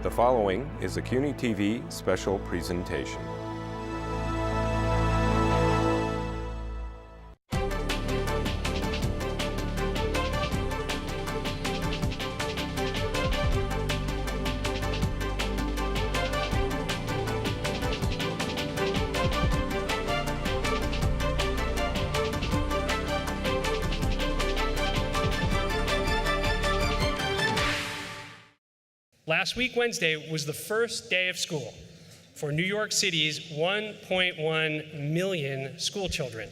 The following is a CUNY TV special presentation. Last week, Wednesday, was the first day of school for New York City's 1.1 million school children,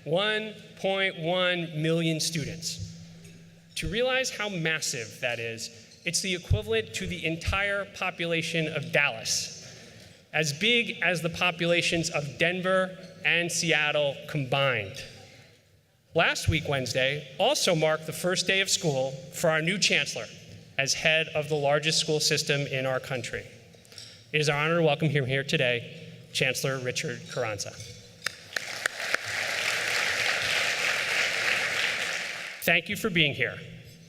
1.1 million students. To realize how massive that is, it's the equivalent to the entire population of Dallas, as big as the populations of Denver and Seattle combined. Last week, Wednesday, also marked the first day of school for our new chancellor, as head of the largest school system in our country. It is our honor to welcome him here today, Chancellor Richard Carranza. Thank you for being here,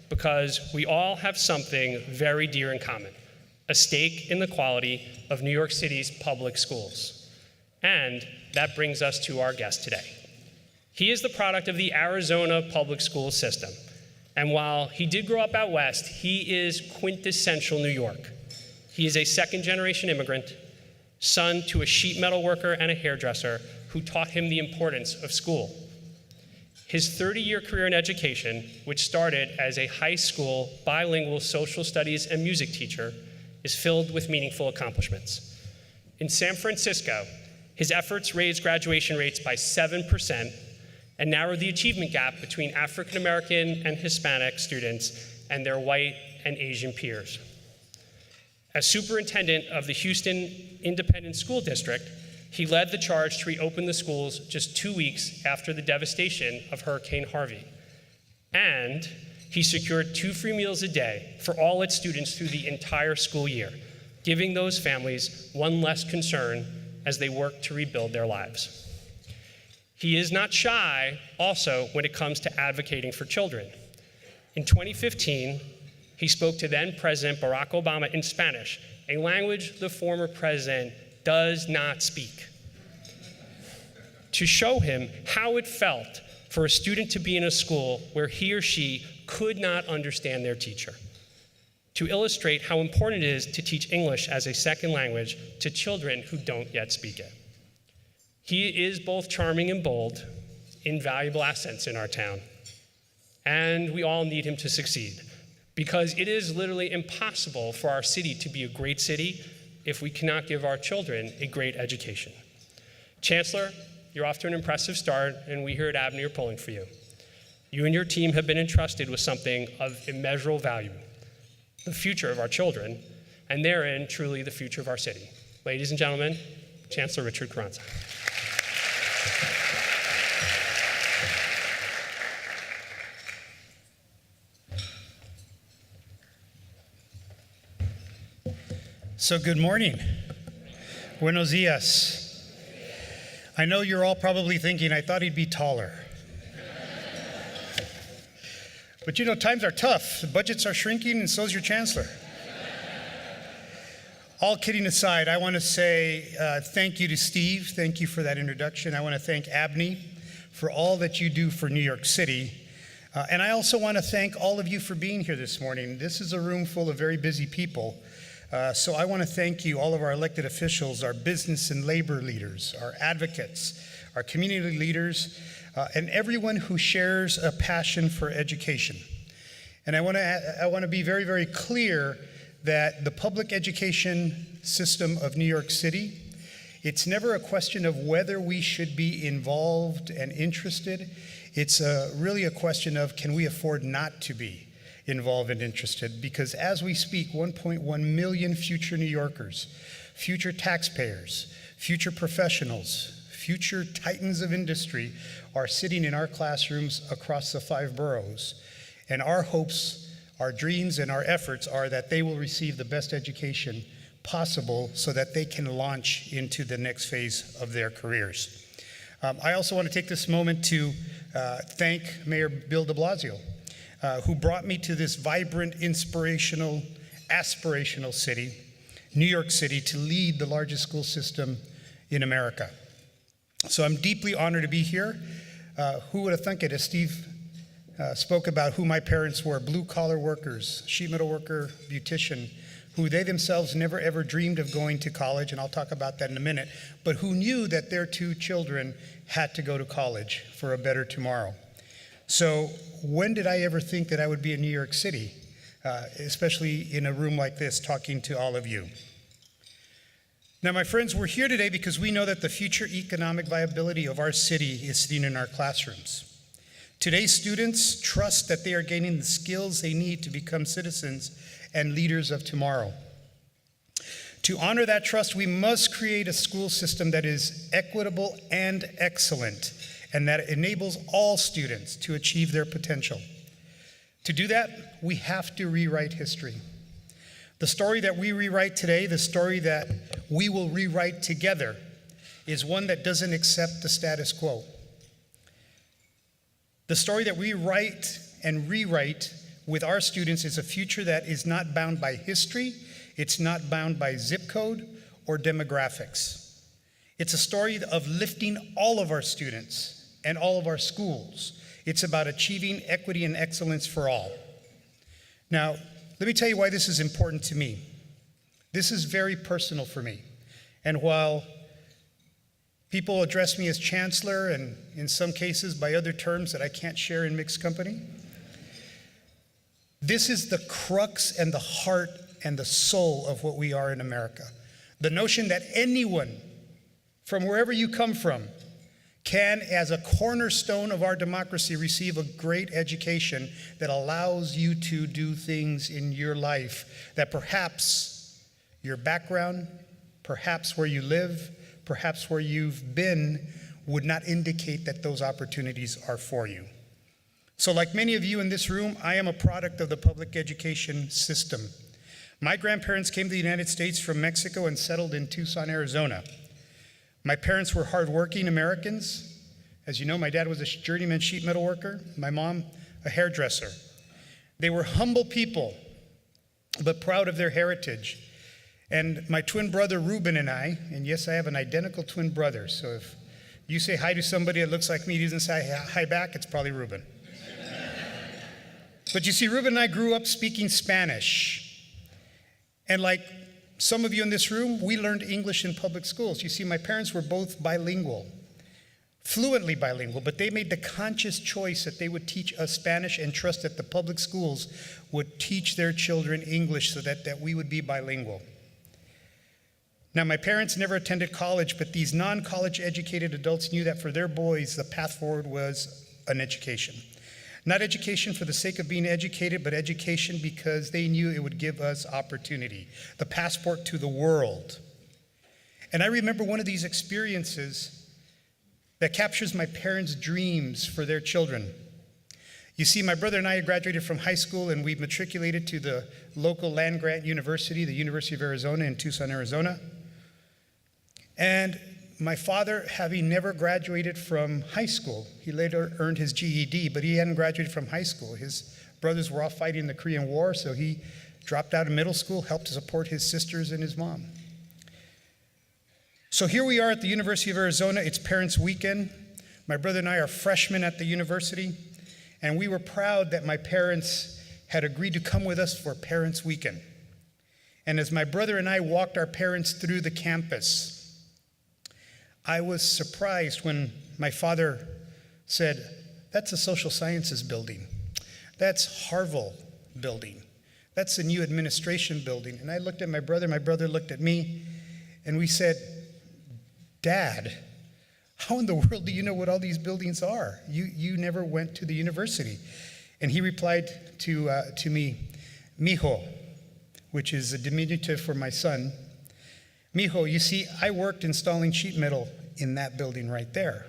because we all have something very dear in common, a stake in the quality of New York City's public schools. And that brings us to our guest today. He is the product of the Arizona public school system. And while he did grow up out west, he is quintessential New York. He is a second-generation immigrant, son to a sheet metal worker and a hairdresser who taught him the importance of school. His 30-year career in education, which started as a high school bilingual social studies and music teacher, is filled with meaningful accomplishments. In San Francisco, his efforts raised graduation rates by 7%, and narrowed the achievement gap between African American and Hispanic students and their white and Asian peers. As superintendent of the Houston Independent School District, he led the charge to reopen the schools just 2 weeks after the devastation of Hurricane Harvey. And he secured 2 free meals a day for all its students through the entire school year, giving those families one less concern as they work to rebuild their lives. He is not shy also when it comes to advocating for children. In 2015, he spoke to then President Barack Obama in Spanish, a language the former president does not speak, to show him how it felt for a student to be in a school where he or she could not understand their teacher, to illustrate how important it is to teach English as a second language to children who don't yet speak it. He is both charming and bold, invaluable assets in our town. And we all need him to succeed, because it is literally impossible for our city to be a great city if we cannot give our children a great education. Chancellor, you're off to an impressive start, and we here at ABNY are pulling for you. You and your team have been entrusted with something of immeasurable value, the future of our children, and therein truly the future of our city. Ladies and gentlemen, Chancellor Richard Carranza. So good morning. Buenos dias. I know you're all probably thinking, I thought he'd be taller. But you know, times are tough. The budgets are shrinking, and so is your chancellor. All kidding aside, I want to say thank you to Steve. Thank you for that introduction. I want to thank ABNY for all that you do for New York City. And I also want to thank all of you for being here this morning. This is a room full of very busy people. So I want to thank you, all of our elected officials, our business and labor leaders, our advocates, our community leaders, and everyone who shares a passion for education. And I want to be very, very clear that the public education system of New York City, it's never a question of whether we should be involved and interested. It's really a question of, can we afford not to be involved and interested? Because as we speak, 1.1 million future New Yorkers, future taxpayers, future professionals, future titans of industry are sitting in our classrooms across the 5 boroughs. And our hopes, our dreams, and our efforts are that they will receive the best education possible so that they can launch into the next phase of their careers. I also want to take this moment to thank Mayor Bill de Blasio, who brought me to this vibrant, inspirational, aspirational city. New York City, to lead the largest school system in America. So I'm deeply honored to be here. Who would have thunk it, as Steve spoke about who my parents were, blue-collar workers, sheet metal worker, beautician, who they themselves never ever dreamed of going to college, and I'll talk about that in a minute, but who knew that their two children had to go to college for a better tomorrow. So when did I ever think that I would be in New York City, especially in a room like this, talking to all of you? Now, my friends, we're here today because we know that the future economic viability of our city is sitting in our classrooms. Today's students trust that they are gaining the skills they need to become citizens and leaders of tomorrow. To honor that trust, we must create a school system that is equitable and excellent, and that enables all students to achieve their potential. To do that, we have to rewrite history. The story that we rewrite today, the story that we will rewrite together, is one that doesn't accept the status quo. The story that we write and rewrite with our students is a future that is not bound by history, it's not bound by zip code or demographics. It's a story of lifting all of our students and all of our schools. It's about achieving equity and excellence for all. Now, let me tell you why this is important to me. This is very personal for me. And while people address me as Chancellor, and in some cases by other terms that I can't share in mixed company, this is the crux and the heart and the soul of what we are in America. The notion that anyone, from wherever you come from, can, as a cornerstone of our democracy, receive a great education that allows you to do things in your life that perhaps your background, perhaps where you live, perhaps where you've been, would not indicate that those opportunities are for you. So like many of you in this room, I am a product of the public education system. My grandparents came to the United States from Mexico and settled in Tucson, Arizona. My parents were hardworking Americans. As you know, my dad was a journeyman sheet metal worker, my mom a hairdresser. They were humble people, but proud of their heritage. And my twin brother Ruben and I, and yes, I have an identical twin brother, so if you say hi to somebody that looks like me, he doesn't say hi back, it's probably Ruben. But you see, Ruben and I grew up speaking Spanish. And like some of you in this room, we learned English in public schools. You see, my parents were both bilingual, fluently bilingual, but they made the conscious choice that they would teach us Spanish and trust that the public schools would teach their children English so that we would be bilingual. Now, my parents never attended college, but these non-college educated adults knew that for their boys, the path forward was an education. Not education for the sake of being educated, but education because they knew it would give us opportunity, the passport to the world. And I remember one of these experiences that captures my parents' dreams for their children. You see, my brother and I graduated from high school, and we matriculated to the local land-grant university, the University of Arizona in Tucson, Arizona. And my father, having never graduated from high school, he later earned his GED, but he hadn't graduated from high school. His brothers were all fighting the Korean War, so he dropped out of middle school, helped to support his sisters and his mom. So here we are at the University of Arizona. It's Parents' Weekend. My brother and I are freshmen at the university, and we were proud that my parents had agreed to come with us for Parents' Weekend. And as my brother and I walked our parents through the campus, I was surprised when my father said, "That's a social sciences building. That's Harville building. That's the new administration building." And I looked at my brother looked at me, and we said, "Dad, how in the world do you know what all these buildings are? You never went to the university." And he replied to me, "Mijo," which is a diminutive for my son. "Mijo, you see, I worked installing sheet metal in that building right there.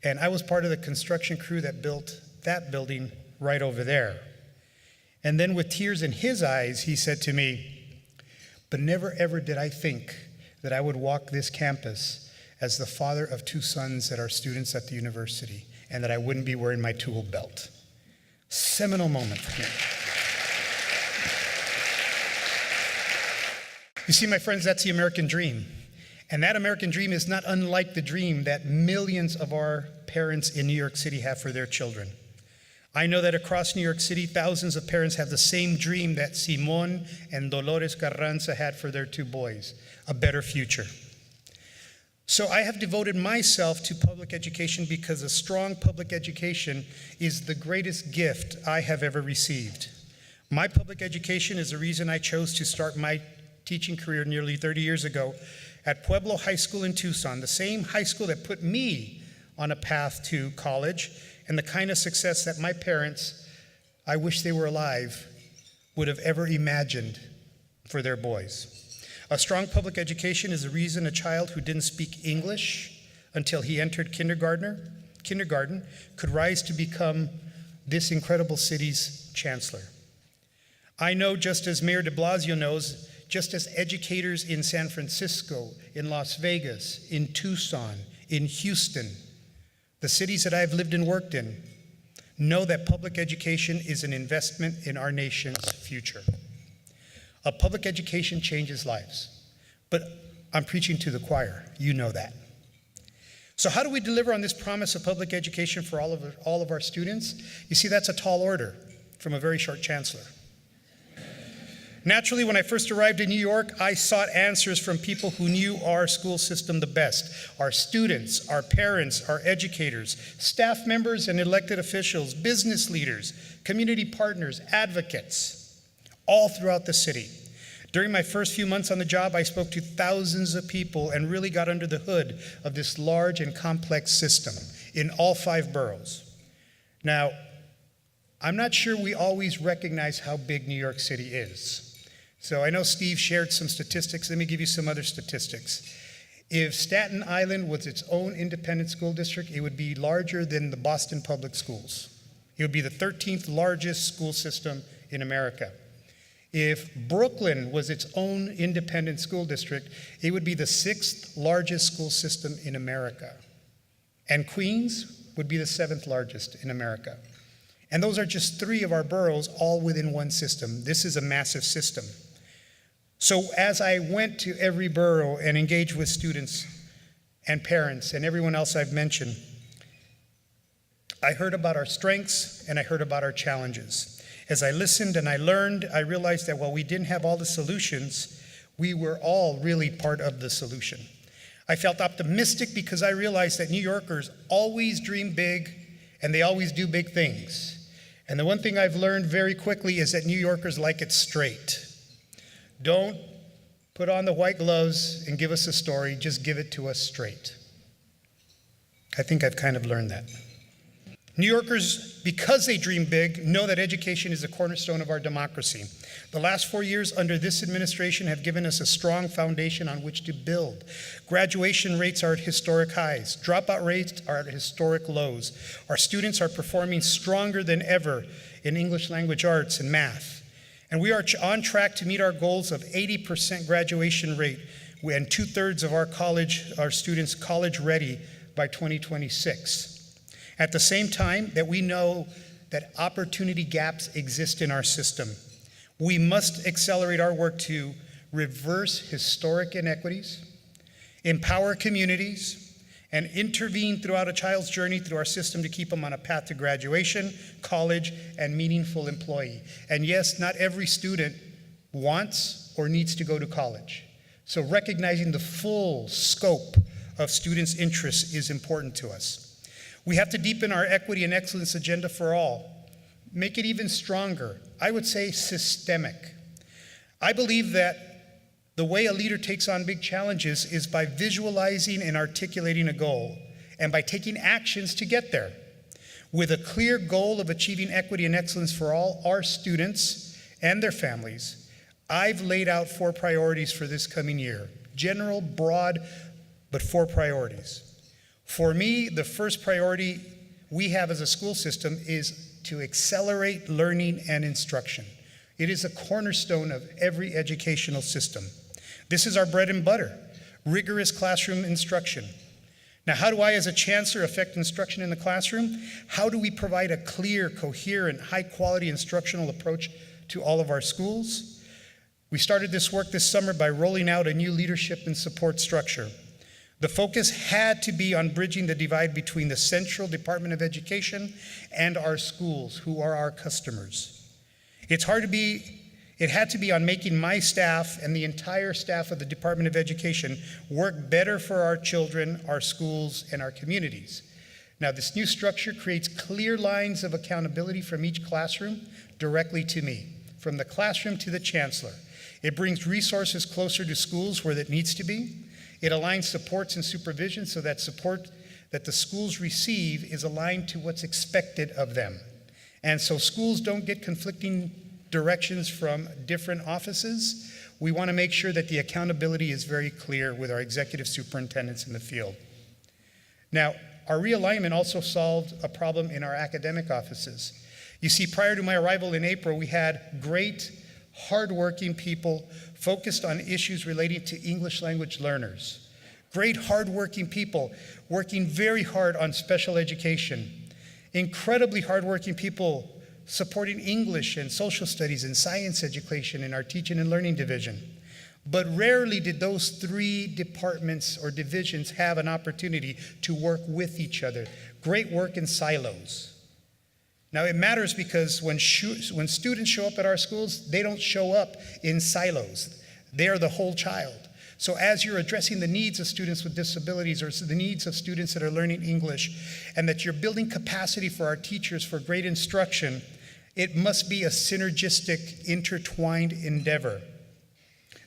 And I was part of the construction crew that built that building right over there." And then with tears in his eyes, he said to me, "But never ever did I think that I would walk this campus as the father of two sons that are students at the university, and that I wouldn't be wearing my tool belt." Seminal moment for him. You see, my friends, that's the American dream. And that American dream is not unlike the dream that millions of our parents in New York City have for their children. I know that across New York City, thousands of parents have the same dream that Simon and Dolores Carranza had for their two boys, a better future. So I have devoted myself to public education because a strong public education is the greatest gift I have ever received. My public education is the reason I chose to start my teaching career nearly 30 years ago at Pueblo High School in Tucson, the same high school that put me on a path to college and the kind of success that my parents, I wish they were alive, would have ever imagined for their boys. A strong public education is the reason a child who didn't speak English until he entered kindergarten could rise to become this incredible city's chancellor. I know, just as Mayor de Blasio knows, just as educators in San Francisco, in Las Vegas, in Tucson, in Houston, the cities that I've lived and worked in, know that public education is an investment in our nation's future. A public education changes lives, but I'm preaching to the choir. You know that. So how do we deliver on this promise of public education for all of our students? You see, that's a tall order from a very short chancellor. Naturally, when I first arrived in New York, I sought answers from people who knew our school system the best: our students, our parents, our educators, staff members and elected officials, business leaders, community partners, advocates, all throughout the city. During my first few months on the job, I spoke to thousands of people and really got under the hood of this large and complex system in all 5 boroughs. Now, I'm not sure we always recognize how big New York City is. So I know Steve shared some statistics. Let me give you some other statistics. If Staten Island was its own independent school district, it would be larger than the Boston Public Schools. It would be the 13th largest school system in America. If Brooklyn was its own independent school district, it would be the 6th largest school system in America. And Queens would be the 7th largest in America. And those are just 3 of our boroughs, all within one system. This is a massive system. So as I went to every borough and engaged with students and parents and everyone else I've mentioned, I heard about our strengths and I heard about our challenges. As I listened and I learned, I realized that while we didn't have all the solutions, we were all really part of the solution. I felt optimistic because I realized that New Yorkers always dream big and they always do big things. And the one thing I've learned very quickly is that New Yorkers like it straight. Don't put on the white gloves and give us a story, just give it to us straight. I think I've kind of learned that. New Yorkers, because they dream big, know that education is a cornerstone of our democracy. The last 4 years under this administration have given us a strong foundation on which to build. Graduation rates are at historic highs. Dropout rates are at historic lows. Our students are performing stronger than ever in English language arts and math. And we are on track to meet our goals of 80% graduation rate and 2/3 of our students college ready by 2026. At the same time that we know that opportunity gaps exist in our system, we must accelerate our work to reverse historic inequities, empower communities, and intervene throughout a child's journey through our system to keep them on a path to graduation, college, and meaningful employee. And yes, not every student wants or needs to go to college. So recognizing the full scope of students' interests is important to us. We have to deepen our equity and excellence agenda for all, make it even stronger, I would say systemic. I believe that the way a leader takes on big challenges is by visualizing and articulating a goal, and by taking actions to get there. With a clear goal of achieving equity and excellence for all our students and their families, I've laid out 4 priorities for this coming year. General, broad, but 4 priorities. For me, the first priority we have as a school system is to accelerate learning and instruction. It is a cornerstone of every educational system. This is our bread and butter, rigorous classroom instruction. Now, how do I, as a chancellor, affect instruction in the classroom? How do we provide a clear, coherent, high-quality instructional approach to all of our schools? We started this work this summer by rolling out a new leadership and support structure. The focus had to be on bridging the divide between the Central Department of Education and our schools, who are our customers. It had to be on making my staff and the entire staff of the Department of Education work better for our children, our schools, and our communities. Now, this new structure creates clear lines of accountability from each classroom directly to me, from the classroom to the chancellor. It brings resources closer to schools where that needs to be. It aligns supports and supervision so that support that the schools receive is aligned to what's expected of them. And so schools don't get conflicting directions from different offices. We want to make sure that the accountability is very clear with our executive superintendents in the field. Now, our realignment also solved a problem in our academic offices. You see, prior to my arrival in April, we had great, hardworking people focused on issues relating to English language learners. Great, hardworking people working very hard on special education. Incredibly hardworking people supporting English and social studies and science education in our teaching and learning division. But rarely did those three departments or divisions have an opportunity to work with each other. Great work in silos. Now, it matters because when students show up at our schools, they don't show up in silos. They are the whole child. So as you're addressing the needs of students with disabilities or the needs of students that are learning English, and that you're building capacity for our teachers for great instruction, it must be a synergistic, intertwined endeavor.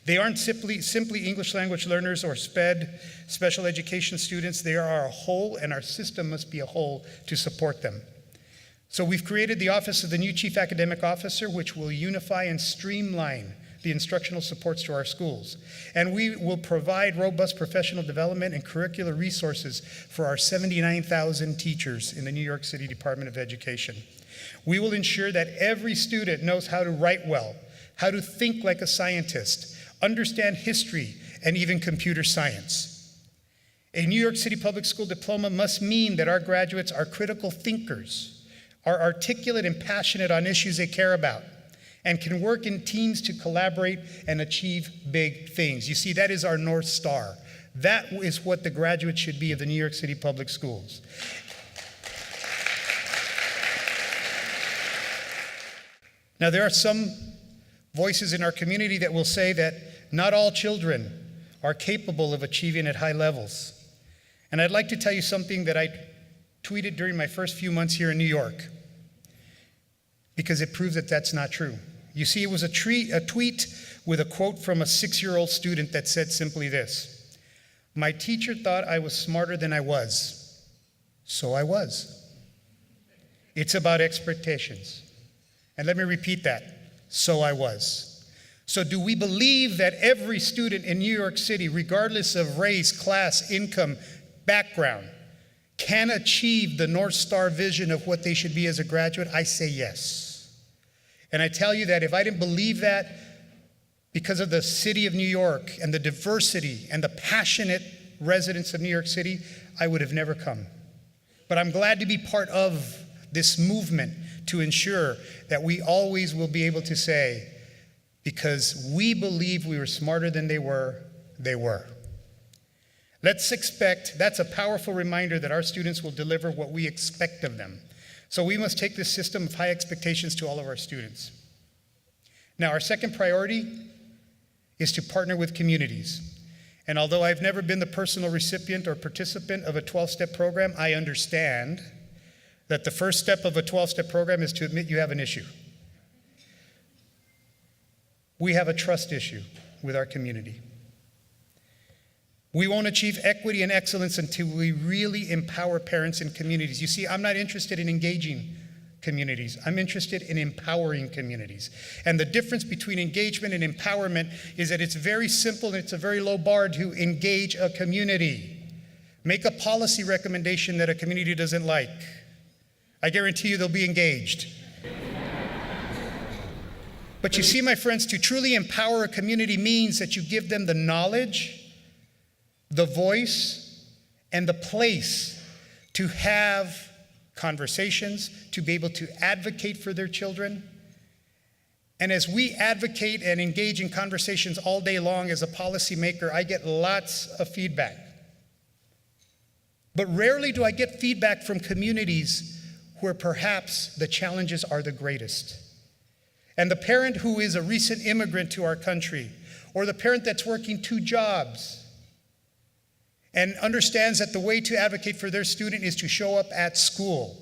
They aren't simply English language learners or special education students. They are a whole, and our system must be a whole to support them. So we've created the Office of the new Chief Academic Officer, which will unify and streamline the instructional supports to our schools. And we will provide robust professional development and curricular resources for our 79,000 teachers in the New York City Department of Education. We will ensure that every student knows how to write well, how to think like a scientist, understand history, and even computer science. A New York City public school diploma must mean that our graduates are critical thinkers, are articulate and passionate on issues they care about, and can work in teams to collaborate and achieve big things. You see, that is our North Star. That is what the graduates should be of the New York City public schools. Now, there are some voices in our community that will say that not all children are capable of achieving at high levels. And I'd like to tell you something that I tweeted during my first few months here in New York, because it proves that that's not true. You see, it was a tweet with a quote from a 6-year-old student that said simply this: "My teacher thought I was smarter than I was, so I was." It's about expectations. And let me repeat that: so I was. So do we believe that every student in New York City, regardless of race, class, income, background, can achieve the North Star vision of what they should be as a graduate? I say yes. And I tell you that if I didn't believe that, because of the city of New York and the diversity and the passionate residents of New York City, I would have never come. But I'm glad to be part of this movement to ensure that we always will be able to say, because we believe we were smarter than they were, they were. Let's expect, that's a powerful reminder that our students will deliver what we expect of them. So we must take this system of high expectations to all of our students. Now, our second priority is to partner with communities. And although I've never been the personal recipient or participant of a 12-step program, I understand that the first step of a 12-step program is to admit you have an issue. We have a trust issue with our community. We won't achieve equity and excellence until we really empower parents and communities. You see, I'm not interested in engaging communities. I'm interested in empowering communities. And the difference between engagement and empowerment is that it's very simple and it's a very low bar to engage a community. Make a policy recommendation that a community doesn't like. I guarantee you they'll be engaged. But you see, my friends, to truly empower a community means that you give them the knowledge, the voice, and the place to have conversations, to be able to advocate for their children, And as we advocate and engage in conversations all day long as a policymaker, I get lots of feedback. But rarely do I get feedback from communities where perhaps the challenges are the greatest. And the parent who is a recent immigrant to our country, or the parent that's working 2 jobs and understands that the way to advocate for their student is to show up at school,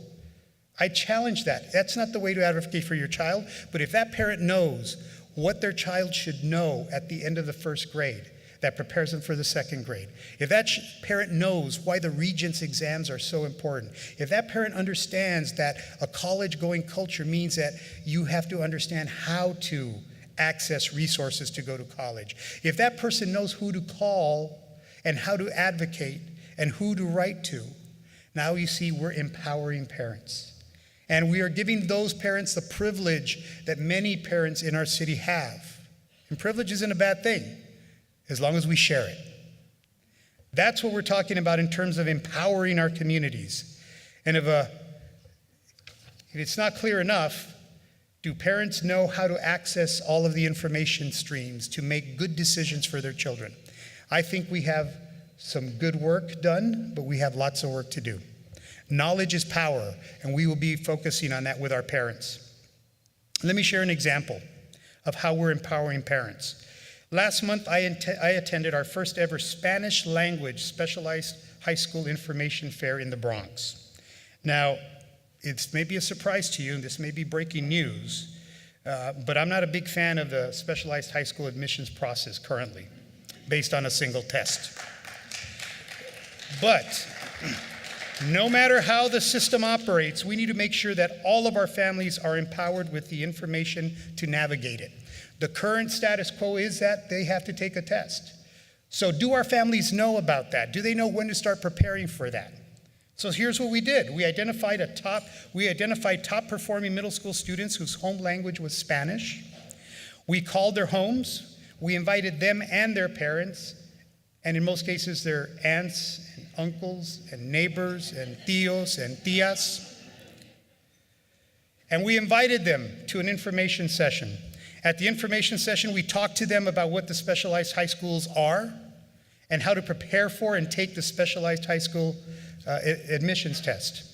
I challenge that. That's not the way to advocate for your child, but if that parent knows what their child should know at the end of the 1st grade, that prepares them for the 2nd grade. If that parent knows why the Regents exams are so important, if that parent understands that a college-going culture means that you have to understand how to access resources to go to college, if that person knows who to call and how to advocate and who to write to, now you see we're empowering parents. And we are giving those parents the privilege that many parents in our city have. And privilege isn't a bad thing, as long as we share it. That's what we're talking about in terms of empowering our communities. And if it's not clear enough, do parents know how to access all of the information streams to make good decisions for their children? I think we have some good work done, but we have lots of work to do. Knowledge is power, and we will be focusing on that with our parents. Let me share an example of how we're empowering parents. Last month, I attended our first ever Spanish language specialized high school information fair in the Bronx. Now, it's maybe a surprise to you, and this may be breaking news, but I'm not a big fan of the specialized high school admissions process currently, based on a single test. But no matter how the system operates, we need to make sure that all of our families are empowered with the information to navigate it. The current status quo is that they have to take a test. So do our families know about that? Do they know when to start preparing for that? So here's what we did. We identified top performing middle school students whose home language was Spanish. We called their homes. We invited them and their parents, and in most cases their aunts and uncles and neighbors and tíos and tías. And we invited them to an information session. At the information session, we talked to them about what the specialized high schools are and how to prepare for and take the specialized high school admissions test.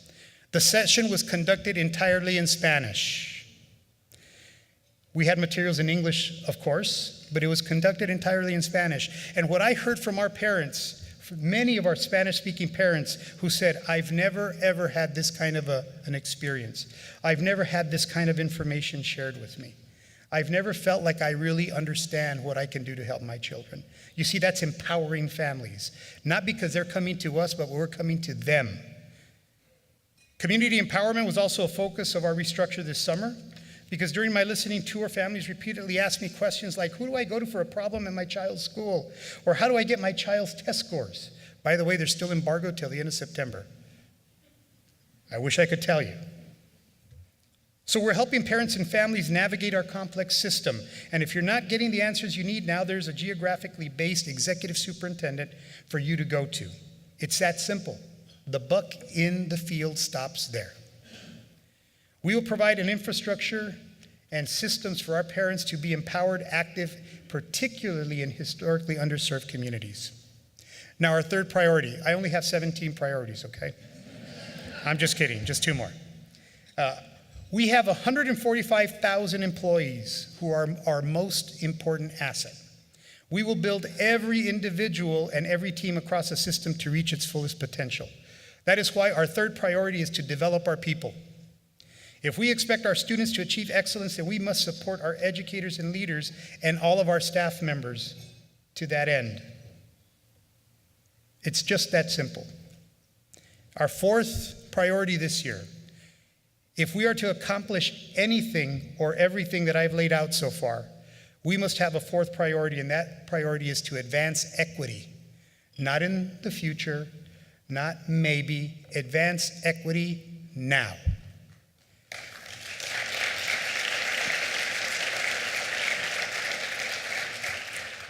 The session was conducted entirely in Spanish. We had materials in English, of course, but it was conducted entirely in Spanish. And what I heard from our parents, from many of our Spanish-speaking parents who said, I've never, ever had this kind of an experience. I've never had this kind of information shared with me. I've never felt like I really understand what I can do to help my children. You see, that's empowering families. Not because they're coming to us, but we're coming to them. Community empowerment was also a focus of our restructure this summer, because during my listening tour, families repeatedly asked me questions like, who do I go to for a problem in my child's school? Or how do I get my child's test scores? By the way, they're still embargoed till the end of September. I wish I could tell you. So we're helping parents and families navigate our complex system. And if you're not getting the answers you need now, there's a geographically based executive superintendent for you to go to. It's that simple. The buck in the field stops there. We will provide an infrastructure and systems for our parents to be empowered, active, particularly in historically underserved communities. Now, our third priority. I only have 17 priorities, okay? I'm just kidding, just 2 more. We have 145,000 employees who are our most important asset. We will build every individual and every team across the system to reach its fullest potential. That is why our third priority is to develop our people. If we expect our students to achieve excellence, then we must support our educators and leaders and all of our staff members to that end. It's just that simple. Our fourth priority this year, if we are to accomplish anything or everything that I've laid out so far, we must have a fourth priority, and that priority is to advance equity. Not in the future, not maybe, advance equity now.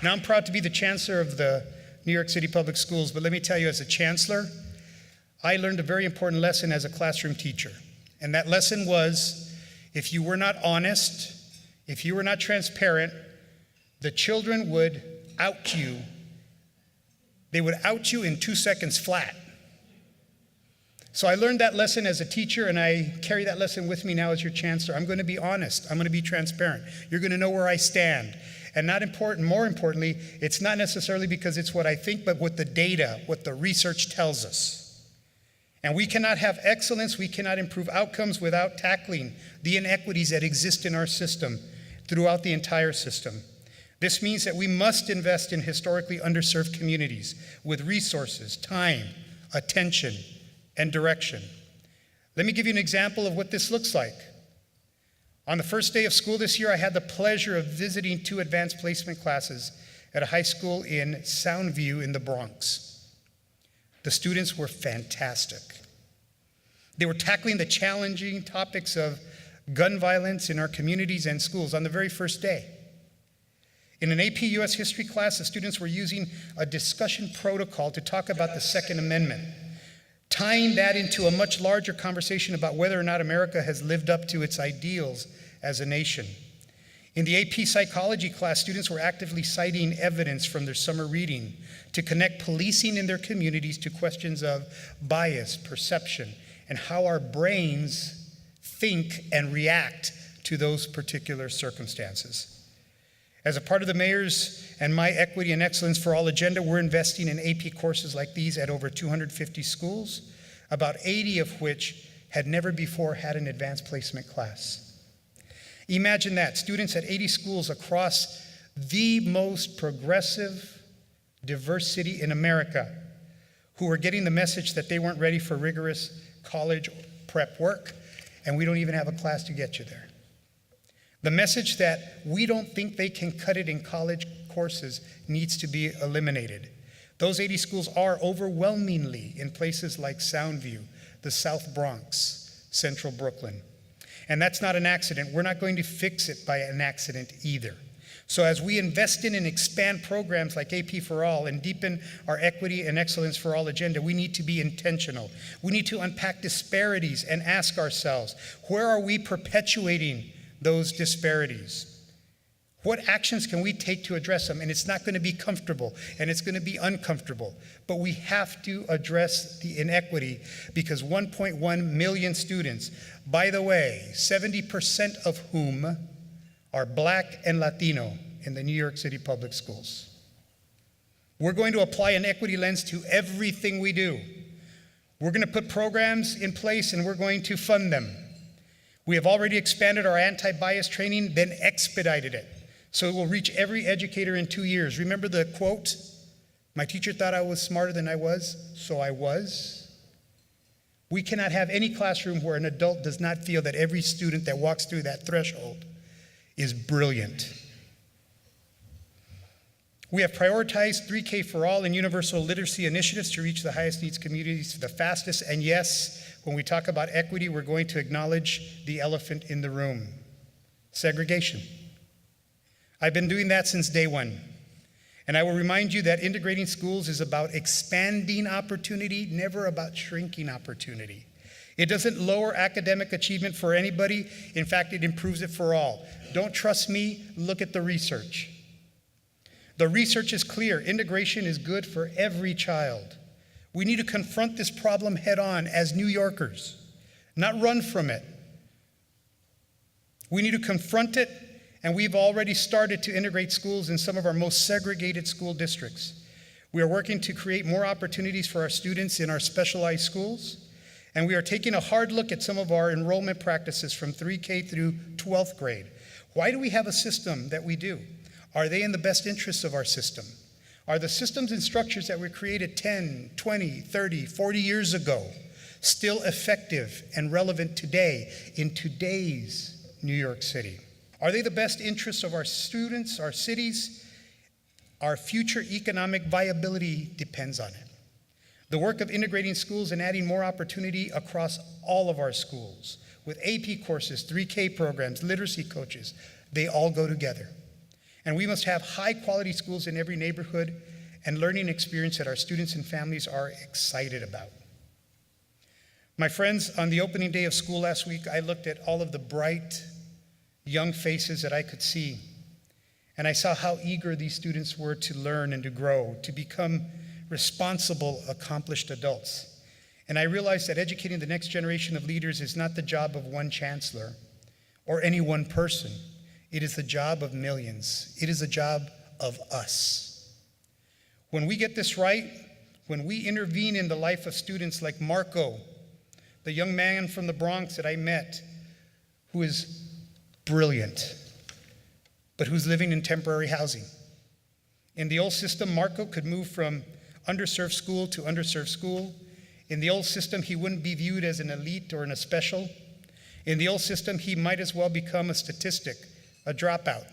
Now, I'm proud to be the chancellor of the New York City Public Schools, but let me tell you, as a chancellor, I learned a very important lesson as a classroom teacher. And that lesson was, if you were not honest, If you were not transparent, the children would out you. They would out you in 2 seconds flat. So I learned that lesson as a teacher, and I carry that lesson with me now as your chancellor. I'm going to be honest. I'm going to be transparent. You're going to know where I stand. And more importantly, it's not necessarily because it's what I think, but what the data, what the research tells us. And we cannot have excellence, we cannot improve outcomes without tackling the inequities that exist in our system throughout the entire system. This means that we must invest in historically underserved communities with resources, time, attention, and direction. Let me give you an example of what this looks like. On the first day of school this year, I had the pleasure of visiting 2 advanced placement classes at a high school in Soundview in the Bronx. The students were fantastic. They were tackling the challenging topics of gun violence in our communities and schools on the very first day. In an AP US history class, the students were using a discussion protocol to talk about the Second Amendment, tying that into a much larger conversation about whether or not America has lived up to its ideals as a nation. In the AP psychology class, students were actively citing evidence from their summer reading to connect policing in their communities to questions of bias, perception, and how our brains think and react to those particular circumstances. As a part of the mayor's and my Equity and Excellence for All agenda, we're investing in AP courses like these at over 250 schools, about 80 of which had never before had an advanced placement class. Imagine that, students at 80 schools across the most progressive, diverse city in America who were getting the message that they weren't ready for rigorous college prep work, and we don't even have a class to get you there. The message that we don't think they can cut it in college courses needs to be eliminated. Those 80 schools are overwhelmingly in places like Soundview, the South Bronx, Central Brooklyn. And that's not an accident. We're not going to fix it by an accident either. So as we invest in and expand programs like AP for All and deepen our Equity and Excellence for All agenda, we need to be intentional. We need to unpack disparities and ask ourselves, where are we perpetuating those disparities? What actions can we take to address them? And it's not going to be comfortable, and it's going to be uncomfortable. But we have to address the inequity because 1.1 million students, by the way, 70% of whom are Black and Latino in the New York City public schools. We're going to apply an equity lens to everything we do. We're going to put programs in place and we're going to fund them. We have already expanded our anti-bias training, then expedited it, so it will reach every educator in 2 years. Remember the quote, "My teacher thought I was smarter than I was, so I was." We cannot have any classroom where an adult does not feel that every student that walks through that threshold is brilliant. We have prioritized 3K for All and universal literacy initiatives to reach the highest needs communities the fastest. And yes, when we talk about equity, we're going to acknowledge the elephant in the room, segregation. I've been doing that since day one. And I will remind you that integrating schools is about expanding opportunity, never about shrinking opportunity. It doesn't lower academic achievement for anybody. In fact, it improves it for all. Don't trust me? Look at the research. The research is clear. Integration is good for every child. We need to confront this problem head on as New Yorkers, not run from it. We need to confront it, and we've already started to integrate schools in some of our most segregated school districts. We are working to create more opportunities for our students in our specialized schools, and we are taking a hard look at some of our enrollment practices from 3K through 12th grade. Why do we have a system that we do? Are they in the best interests of our system? Are the systems and structures that were created 10, 20, 30, 40 years ago still effective and relevant today in today's New York City? Are they the best interests of our students, our cities? Our future economic viability depends on it. The work of integrating schools and adding more opportunity across all of our schools with AP courses, 3K programs, literacy coaches, they all go together. And we must have high quality schools in every neighborhood and learning experience that our students and families are excited about. My friends, on the opening day of school last week, I looked at all of the bright, young faces that I could see. And I saw how eager these students were to learn and to grow, to become responsible, accomplished adults. And I realized that educating the next generation of leaders is not the job of one chancellor or any one person. It is the job of millions. It is the job of us. When we get this right, when we intervene in the life of students like Marco, the young man from the Bronx that I met, who is brilliant, but who's living in temporary housing. In the old system, Marco could move from underserved school to underserved school. In the old system, he wouldn't be viewed as an elite or a special. In the old system, he might as well become a statistic, a dropout.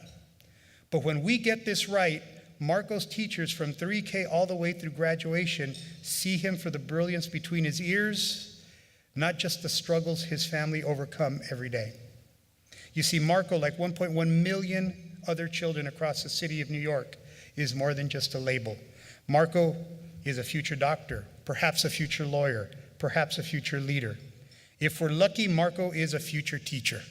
But when we get this right, Marco's teachers from 3K all the way through graduation see him for the brilliance between his ears, not just the struggles his family overcome every day. You see, Marco, like 1.1 million other children across the city of New York, is more than just a label. Marco is a future doctor, perhaps a future lawyer, perhaps a future leader. If we're lucky, Marco is a future teacher.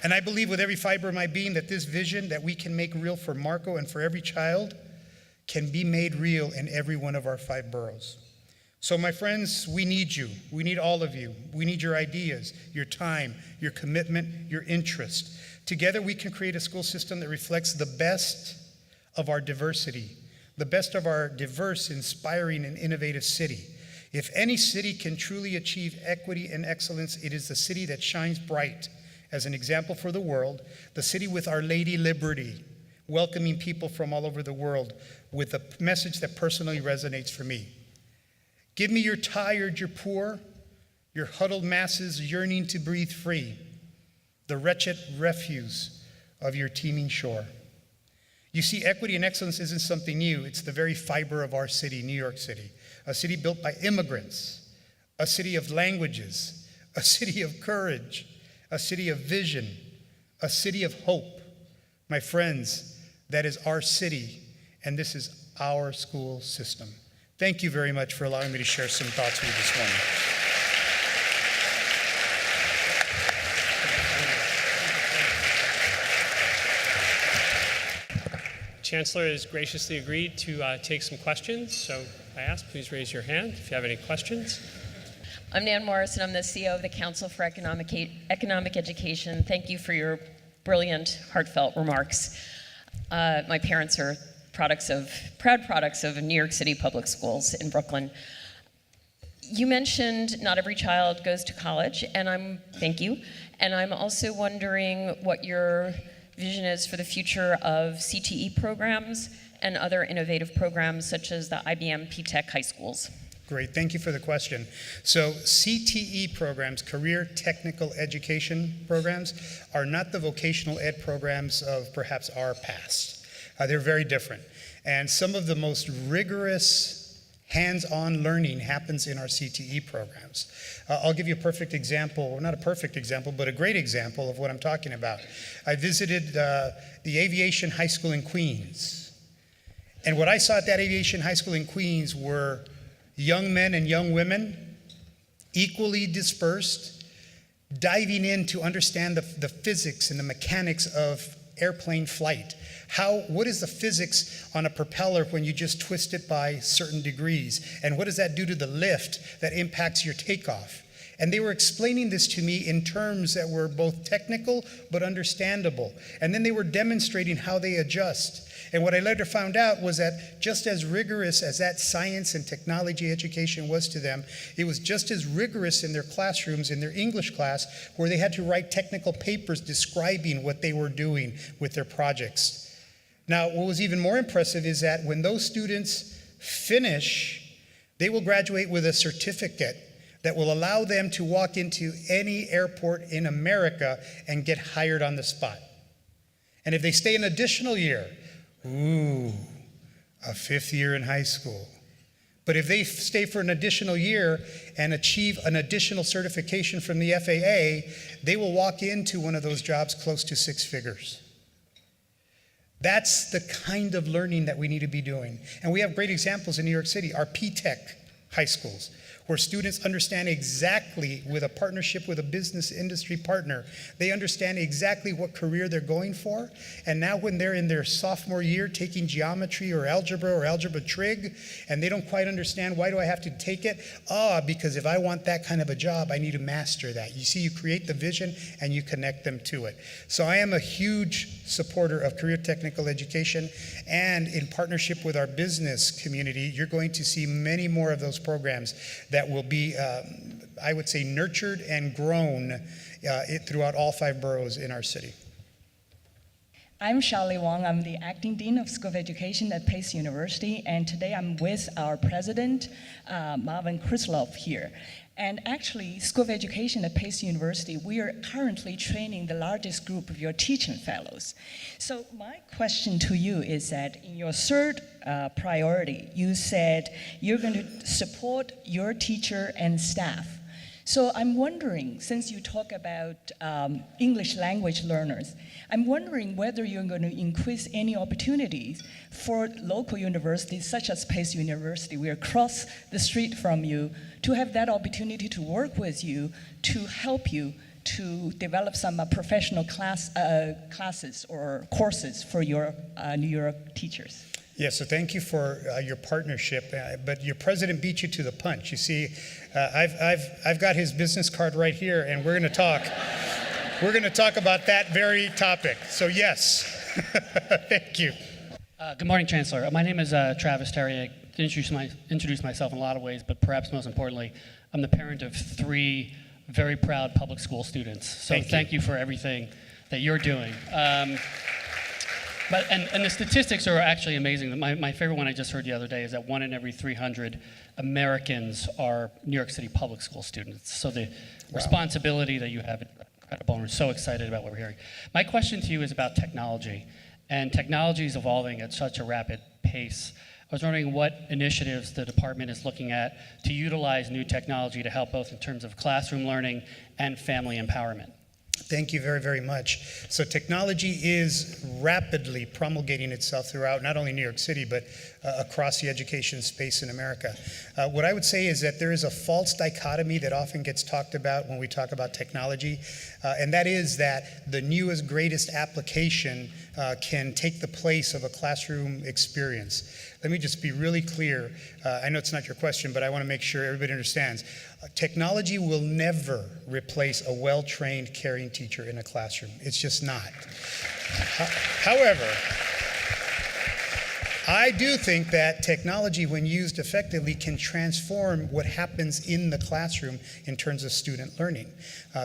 And I believe with every fiber of my being that this vision that we can make real for Marco and for every child can be made real in every one of our 5 boroughs. So my friends, we need you. We need all of you. We need your ideas, your time, your commitment, your interest. Together we can create a school system that reflects the best of our diversity, the best of our diverse, inspiring, and innovative city. If any city can truly achieve equity and excellence, it is the city that shines bright as an example for the world, the city with Our Lady Liberty, welcoming people from all over the world with a message that personally resonates for me. Give me your tired, your poor, your huddled masses yearning to breathe free, the wretched refuse of your teeming shore. You see, equity and excellence isn't something new. It's the very fiber of our city, New York City, a city built by immigrants, a city of languages, a city of courage, a city of vision, a city of hope. My friends, that is our city, and this is our school system. Thank you very much for allowing me to share some thoughts with you this morning. Chancellor has graciously agreed to take some questions, so I ask, please raise your hand if you have any questions. I'm Nan Morrison. I'm the CEO of the Council for Economic Education. Thank you for your brilliant, heartfelt remarks. My parents are proud products of New York City public schools in Brooklyn. You mentioned not every child goes to college, and thank you. And I'm also wondering what your vision is for the future of CTE programs and other innovative programs such as the IBM P-Tech high schools. Great, thank you for the question. So CTE programs, career technical education programs, are not the vocational ed programs of perhaps our past. They're very different. And some of the most rigorous hands-on learning happens in our CTE programs. I'll give you a perfect example, or not a perfect example, but a great example of what I'm talking about. I visited the Aviation High School in Queens. And what I saw at that Aviation High School in Queens were young men and young women, equally dispersed, diving in to understand the physics and the mechanics of airplane flight. What is the physics on a propeller when you just twist it by certain degrees? And what does that do to the lift that impacts your takeoff? And they were explaining this to me in terms that were both technical but understandable. And then they were demonstrating how they adjust. And what I later found out was that just as rigorous as that science and technology education was to them, it was just as rigorous in their classrooms, in their English class, where they had to write technical papers describing what they were doing with their projects. Now, what was even more impressive is that when those students finish, they will graduate with a certificate that will allow them to walk into any airport in America and get hired on the spot. And if they stay an additional year, a 5th year in high school. But if they stay for an additional year and achieve an additional certification from the FAA, they will walk into one of those jobs close to 6 figures. That's the kind of learning that we need to be doing. And we have great examples in New York City, our P-Tech high schools, where students understand exactly, with a partnership with a business industry partner, they understand exactly what career they're going for. And now when they're in their sophomore year taking geometry or algebra trig, and they don't quite understand, why do I have to take it? Because if I want that kind of a job, I need to master that. You see, you create the vision and you connect them to it. So I am a huge supporter of career technical education, and in partnership with our business community, you're going to see many more of those programs that will be, I would say, nurtured and grown throughout all 5 boroughs in our city. I'm Charlie Wang. I'm the Acting Dean of School of Education at Pace University, and today I'm with our president, Marvin Krislov here. And actually, School of Education at Pace University, we are currently training the largest group of your teaching fellows. So my question to you is that in your third priority, you said you're going to support your teacher and staff. So I'm wondering, since you talk about English language learners, I'm wondering whether you're going to increase any opportunities for local universities such as Pace University, we're across the street from you, to have that opportunity to work with you, to help you to develop some professional classes or courses for your New York teachers. Yeah, so thank you for your partnership, but your president beat you to the punch. You see, I've got his business card right here, and we're going to talk. We're going to talk about that very topic. So yes, thank you. Good morning, Chancellor. My name is Travis Terry. I introduce myself in a lot of ways, but perhaps most importantly, I'm the parent of 3 very proud public school students. So thank you for everything that you're doing. And the statistics are actually amazing. My favorite one I just heard the other day is that 1 in every 300 Americans are New York City public school students. So the responsibility that you have is incredible, and we're so excited about what we're hearing. My question to you is about technology, and technology is evolving at such a rapid pace. I was wondering what initiatives the department is looking at to utilize new technology to help both in terms of classroom learning and family empowerment. Thank you very, very much. So technology is rapidly promulgating itself throughout not only New York City, but across the education space in America. What I would say is that there is a false dichotomy that often gets talked about when we talk about technology, and that is that the newest, greatest application can take the place of a classroom experience. Let me just be really clear. I know it's not your question, but I want to make sure everybody understands. Technology will never replace a well-trained, caring teacher in a classroom. It's just not. However, I do think that technology, when used effectively, can transform what happens in the classroom in terms of student learning.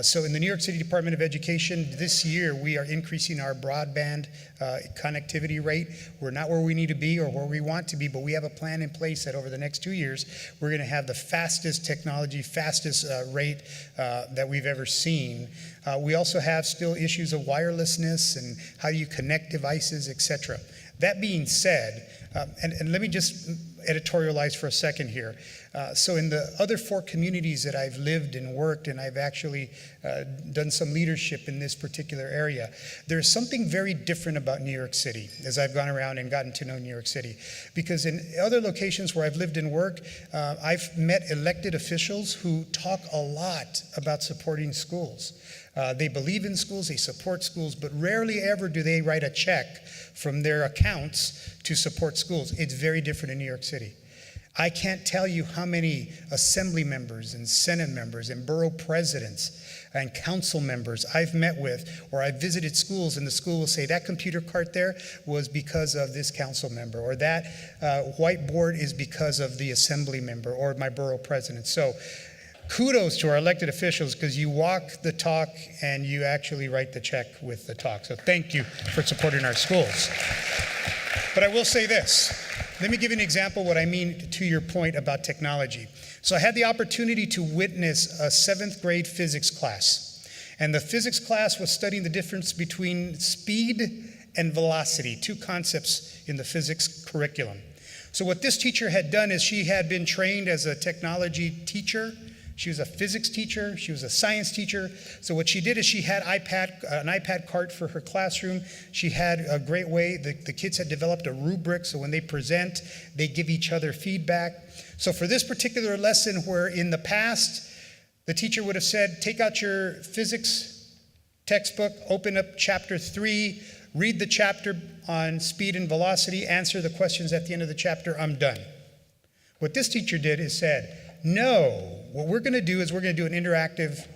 So in the New York City Department of Education, this year we are increasing our broadband connectivity rate. We're not where we need to be or where we want to be, but we have a plan in place that over the next 2 years, we're going to have the fastest technology, fastest rate that we've ever seen. We also have still issues of wirelessness and how you connect devices, etc. That being said, and let me just editorialize for a second here. So in the other 4 communities that I've lived and worked, and I've actually done some leadership in this particular area, there's something very different about New York City as I've gone around and gotten to know New York City. Because in other locations where I've lived and worked, I've met elected officials who talk a lot about supporting schools. They believe in schools, they support schools, but rarely ever do they write a check from their accounts to support schools. It's very different in New York City. I can't tell you how many assembly members and senate members and borough presidents and council members I've met with, or I've visited schools, and the school will say, that computer cart there was because of this council member, or that whiteboard is because of the assembly member or my borough president. So kudos to our elected officials, because you walk the talk and you actually write the check with the talk. So thank you for supporting our schools. But I will say this. Let me give you an example of what I mean to your point about technology. So I had the opportunity to witness a 7th grade physics class. And the physics class was studying the difference between speed and velocity, 2 concepts in the physics curriculum. So what this teacher had done is she had been trained as a technology teacher. She was a physics teacher. She was a science teacher. So what she did is she had an iPad cart for her classroom. She had a great way. The kids had developed a rubric, so when they present, they give each other feedback. So for this particular lesson, where in the past, the teacher would have said, take out your physics textbook, open up chapter 3, read the chapter on speed and velocity, answer the questions at the end of the chapter, I'm done. What this teacher did is said, no, what we're going to do is we're going to do an interactive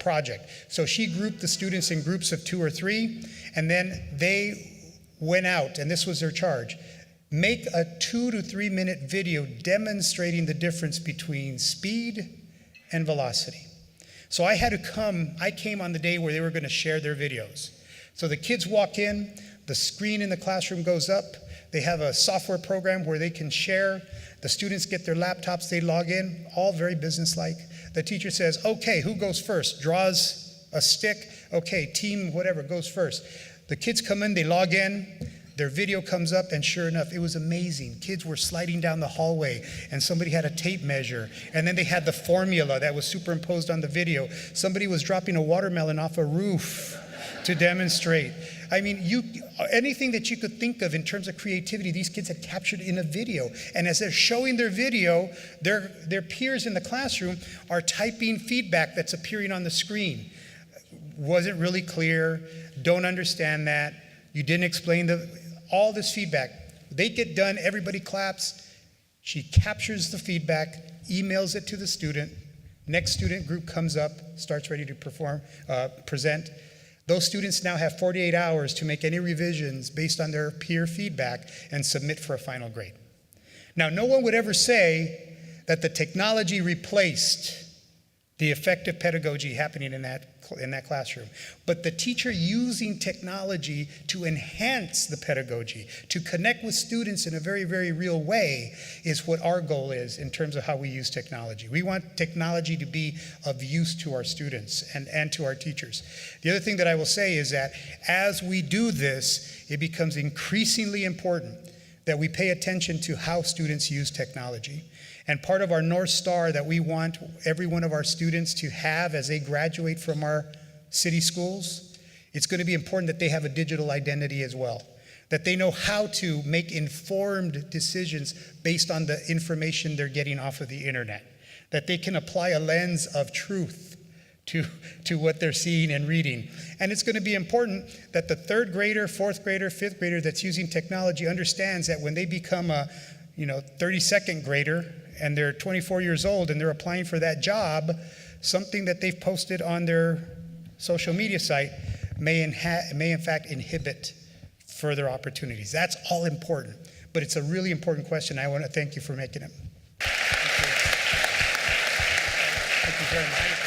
project. So she grouped the students in groups of 2 or 3, and then they went out, and this was their charge. Make a 2 to 3 minute video demonstrating the difference between speed and velocity. So I came on the day where they were going to share their videos. So the kids walk in, the screen in the classroom goes up, they have a software program where they can share. The students get their laptops, they log in, all very businesslike. The teacher says, okay, who goes first? Draws a stick, okay, team whatever goes first. The kids come in, they log in, their video comes up, and sure enough, it was amazing. Kids were sliding down the hallway, and somebody had a tape measure, and then they had the formula that was superimposed on the video. Somebody was dropping a watermelon off a roof to demonstrate. I mean, anything that you could think of in terms of creativity, these kids had captured in a video. And as they're showing their video, their peers in the classroom are typing feedback that's appearing on the screen. Wasn't really clear, don't understand that, you didn't explain all this feedback. They get done, everybody claps. She captures the feedback, emails it to the student. Next student group comes up, starts ready to present. Those students now have 48 hours to make any revisions based on their peer feedback and submit for a final grade. Now, no one would ever say that the technology replaced the effective pedagogy happening in that classroom. But the teacher using technology to enhance the pedagogy, to connect with students in a very, very real way is what our goal is in terms of how we use technology. We want technology to be of use to our students and to our teachers. The other thing that I will say is that as we do this, it becomes increasingly important that we pay attention to how students use technology. And part of our North Star that we want every one of our students to have as they graduate from our city schools, it's going to be important that they have a digital identity as well, that they know how to make informed decisions based on the information they're getting off of the internet, that they can apply a lens of truth to what they're seeing and reading. And it's going to be important that the 3rd grader, 4th grader, 5th grader that's using technology understands that when they become a 32nd grader, and they're 24 years old and they're applying for that job, something that they've posted on their social media site may in fact inhibit further opportunities. That's all important, but it's a really important question. I want to thank you for making it. Thank you very much.